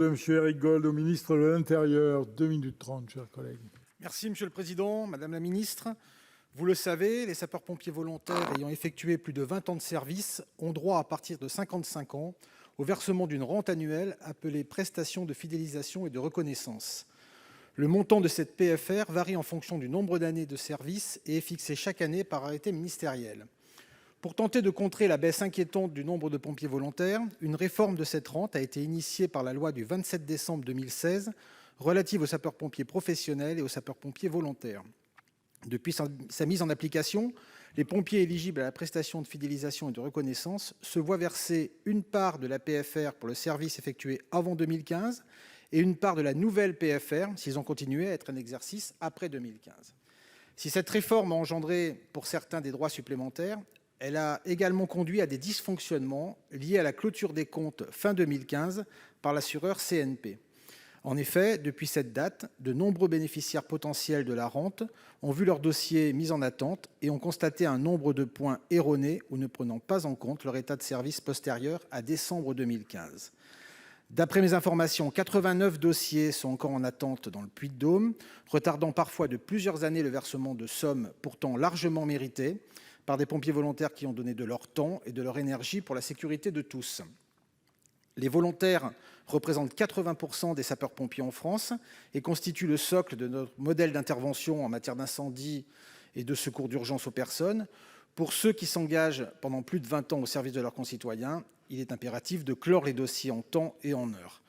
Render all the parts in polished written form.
De M. Éric Gold au ministre de l'Intérieur. 2 minutes 30, chers collègues. Merci Monsieur le Président, Madame la Ministre. Vous le savez, les sapeurs-pompiers volontaires ayant effectué plus de 20 ans de service ont droit, à partir de 55 ans, au versement d'une rente annuelle appelée prestation de fidélisation et de reconnaissance. Le montant de cette PFR varie en fonction du nombre d'années de service et est fixé chaque année par arrêté ministériel. Pour tenter de contrer la baisse inquiétante du nombre de pompiers volontaires, une réforme de cette rente a été initiée par la loi du 27 décembre 2016 relative aux sapeurs-pompiers professionnels et aux sapeurs-pompiers volontaires. Depuis sa mise en application, les pompiers éligibles à la prestation de fidélisation et de reconnaissance se voient verser une part de la PFR pour le service effectué avant 2015 et une part de la nouvelle PFR s'ils ont continué à être en exercice après 2015. Si cette réforme a engendré pour certains des droits supplémentaires, elle a également conduit à des dysfonctionnements liés à la clôture des comptes fin 2015 par l'assureur CNP. En effet, depuis cette date, de nombreux bénéficiaires potentiels de la rente ont vu leur dossier mis en attente et ont constaté un nombre de points erronés ou ne prenant pas en compte leur état de service postérieur à décembre 2015. D'après mes informations, 89 dossiers sont encore en attente dans le Puy-de-Dôme, retardant parfois de plusieurs années le versement de sommes pourtant largement méritées par des pompiers volontaires qui ont donné de leur temps et de leur énergie pour la sécurité de tous. Les volontaires représentent 80% des sapeurs-pompiers en France et constituent le socle de notre modèle d'intervention en matière d'incendie et de secours d'urgence aux personnes. Pour ceux qui s'engagent pendant plus de 20 ans au service de leurs concitoyens, il est impératif de clore les dossiers en temps et en heure.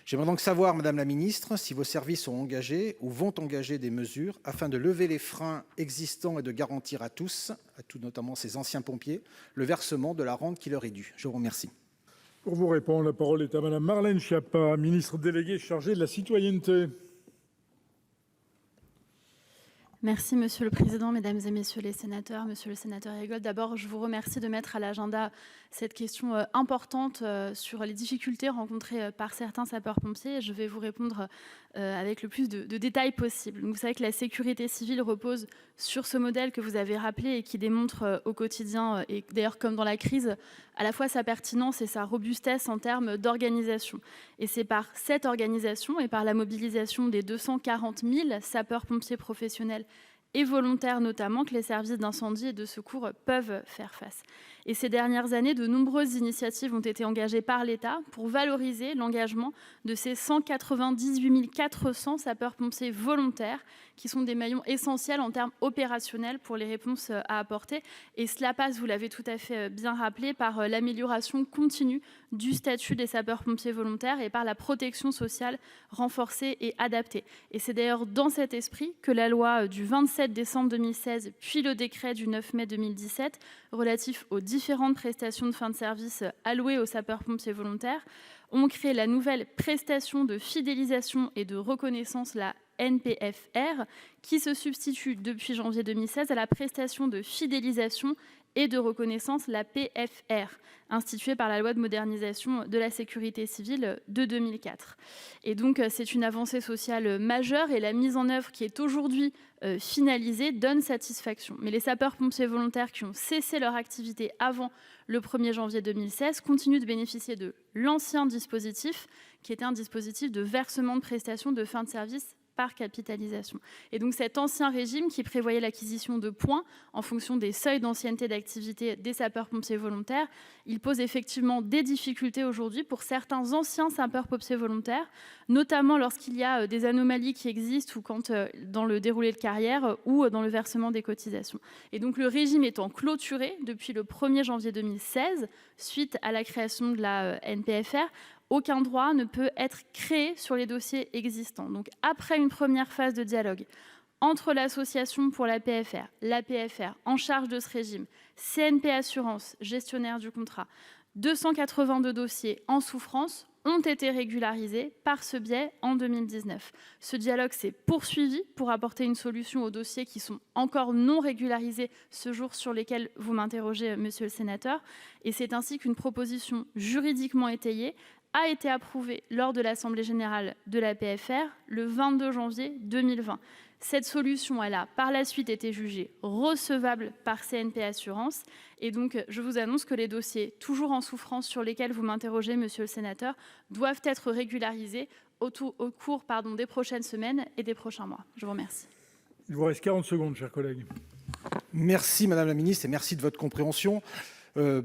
J'aimerais donc savoir, Madame la Ministre, si vos services ont engagé ou vont engager des mesures afin de lever les freins existants et de garantir à tous notamment ces anciens pompiers, le versement de la rente qui leur est due. Je vous remercie. Pour vous répondre, la parole est à Madame Marlène Schiappa, ministre déléguée chargée de la citoyenneté. Merci Monsieur le Président, Mesdames et Messieurs les sénateurs, Monsieur le sénateur Éric. D'abord, je vous remercie de mettre à l'agenda cette question importante sur les difficultés rencontrées par certains sapeurs-pompiers. Je vais vous répondre avec le plus de détails possible. Donc, vous savez que la sécurité civile repose sur ce modèle que vous avez rappelé et qui démontre au quotidien, et d'ailleurs comme dans la crise, à la fois sa pertinence et sa robustesse en termes d'organisation. Et c'est par cette organisation et par la mobilisation des 240 000 sapeurs-pompiers professionnels et volontaires notamment que les services d'incendie et de secours peuvent faire face. Et ces dernières années, de nombreuses initiatives ont été engagées par l'État pour valoriser l'engagement de ces 198 400 sapeurs-pompiers volontaires qui sont des maillons essentiels en termes opérationnels pour les réponses à apporter. Et cela passe, vous l'avez tout à fait bien rappelé, par l'amélioration continue du statut des sapeurs-pompiers volontaires et par la protection sociale renforcée et adaptée. Et c'est d'ailleurs dans cet esprit que la loi du 27 décembre 2016, puis le décret du 9 mai 2017, relatif aux différentes prestations de fin de service allouées aux sapeurs-pompiers volontaires, ont créé la nouvelle prestation de fidélisation et de reconnaissance, la NPFR, qui se substitue depuis janvier 2016 à la prestation de fidélisation et de reconnaissance, la PFR, instituée par la loi de modernisation de la sécurité civile de 2004. Et donc, c'est une avancée sociale majeure et la mise en œuvre qui est aujourd'hui finalisée donne satisfaction. Mais les sapeurs-pompiers volontaires qui ont cessé leur activité avant le 1er janvier 2016 continuent de bénéficier de l'ancien dispositif, qui était un dispositif de versement de prestations de fin de service par capitalisation. Et donc cet ancien régime qui prévoyait l'acquisition de points en fonction des seuils d'ancienneté d'activité des sapeurs-pompiers volontaires, il pose effectivement des difficultés aujourd'hui pour certains anciens sapeurs-pompiers volontaires, notamment lorsqu'il y a des anomalies qui existent ou quand dans le déroulé de carrière ou dans le versement des cotisations. Et donc le régime étant clôturé depuis le 1er janvier 2016, suite à la création de la NPFR, aucun droit ne peut être créé sur les dossiers existants. Donc, après une première phase de dialogue entre l'association pour la PFR en charge de ce régime, CNP Assurance, gestionnaire du contrat, 282 dossiers en souffrance ont été régularisés par ce biais en 2019. Ce dialogue s'est poursuivi pour apporter une solution aux dossiers qui sont encore non régularisés ce jour sur lesquels vous m'interrogez, monsieur le sénateur. Et c'est ainsi qu'une proposition juridiquement étayée a été approuvée lors de l'Assemblée générale de la PFR le 22 janvier 2020. Cette solution, elle a par la suite été jugée recevable par CNP Assurances. Et donc, je vous annonce que les dossiers toujours en souffrance sur lesquels vous m'interrogez, monsieur le sénateur, doivent être régularisés au cours des prochaines semaines et des prochains mois. Je vous remercie. Il vous reste 40 secondes, chers collègues. Merci Madame la Ministre et merci de votre compréhension.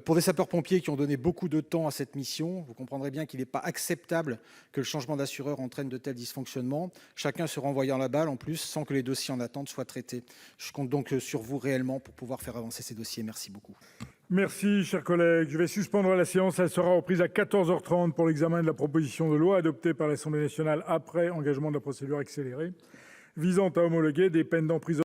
Pour des sapeurs-pompiers qui ont donné beaucoup de temps à cette mission, vous comprendrez bien qu'il n'est pas acceptable que le changement d'assureur entraîne de tels dysfonctionnements, chacun se renvoyant la balle en plus sans que les dossiers en attente soient traités. Je compte donc sur vous réellement pour pouvoir faire avancer ces dossiers. Merci beaucoup. Merci, chers collègues. Je vais suspendre la séance. Elle sera reprise à 14h30 pour l'examen de la proposition de loi adoptée par l'Assemblée nationale après engagement de la procédure accélérée visant à homologuer des peines d'emprisonnement